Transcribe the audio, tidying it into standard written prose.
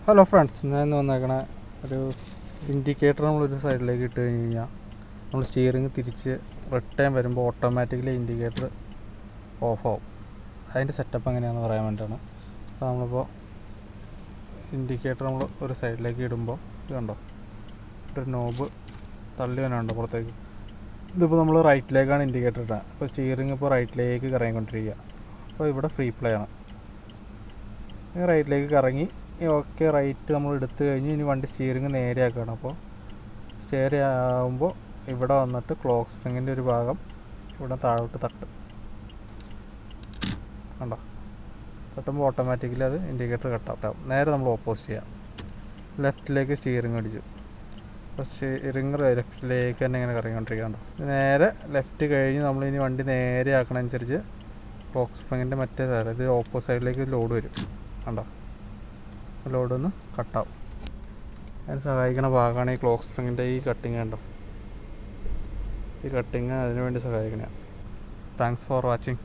Hello friends, ഞാൻ ഇന്ന് വന്നേക്കണ ഒരു ഇൻഡിക്കേറ്റർ നമ്മളൊരു സൈഡിലേക്ക് ഇട്ട് കഴിഞ്ഞ് കഴിഞ്ഞാൽ നമ്മൾ സ്റ്റിയറിങ് തിരിച്ച് റിട്ടേൺ വരുമ്പോൾ ഓട്ടോമാറ്റിക്കലി ഇൻഡിക്കേറ്റർ ഓഫ് ആവും. അതിൻ്റെ സെറ്റപ്പ് എങ്ങനെയാണെന്ന് പറയാൻ വേണ്ടിയിട്ടാണ്. അപ്പോൾ നമ്മളിപ്പോൾ ഇൻഡിക്കേറ്റർ നമ്മൾ ഒരു സൈഡിലേക്ക് ഇടുമ്പോൾ ഇത് കണ്ടോ, ഒരു നോബ് തള്ളി വരാനുണ്ടോ പുറത്തേക്ക്. ഇതിപ്പോൾ നമ്മൾ റൈറ്റിലേക്കാണ് ഇൻഡിക്കേറ്റർ ഇടുക. അപ്പോൾ സ്റ്റിയറിങ് ഇപ്പോൾ റൈറ്റിലേക്ക് കറങ്ങിക്കൊണ്ടിരിക്കുക. അപ്പോൾ ഇവിടെ ഫ്രീ പ്ലേ ആണ്. റൈറ്റിലേക്ക് കറങ്ങി ഓക്കെ, റൈറ്റ് നമ്മൾ എടുത്തു കഴിഞ്ഞ് ഇനി വണ്ടി സ്റ്റിയറിങ് നേരെയാക്കുകയാണ്. അപ്പോൾ സ്റ്റെയർ ആകുമ്പോൾ ഇവിടെ വന്നിട്ട് ക്ലോക്ക് സ്പ്രിങ്ങിൻ്റെ ഒരു ഭാഗം ഇവിടെ താഴോട്ട് കണ്ടോ, തട്ടുമ്പോൾ ഓട്ടോമാറ്റിക്കലി അത് ഇൻഡിക്കേറ്റർ കട്ടാവും. നേരെ നമ്മൾ ഓപ്പോസിറ്റ് ചെയ്യാം. ലെഫ്റ്റിലേക്ക് സ്റ്റിയറിങ് അടിച്ചു. അപ്പോൾ സ്റ്റിയറിങ് ലെഫ്റ്റിലേക്ക് തന്നെ ഇങ്ങനെ കറങ്ങിക്കൊണ്ടിരിക്കുകയുണ്ടോ. നേരെ ലെഫ്റ്റ് കഴിഞ്ഞ് നമ്മളിനി വണ്ടി നേരെ ആക്കണനുസരിച്ച് ക്ലോക്ക് സ്പ്രിങ്ങിൻ്റെ മറ്റേ സൈഡ്, ഇത് ഓപ്പോസിറ്റ് സൈഡിലേക്ക് ലോഡ് വരും. കണ്ടോ, ലോഡൊന്ന് കട്ടാവും. അതിന് സഹായിക്കുന്ന ഭാഗമാണ് ഈ ക്ലോക്ക് സ്പ്രിങ്ങിൻ്റെ ഈ കട്ടിങ്. കണ്ടോ, ഈ കട്ടിങ് അതിനു വേണ്ടി സഹായിക്കണതാണ്. Thanks for watching.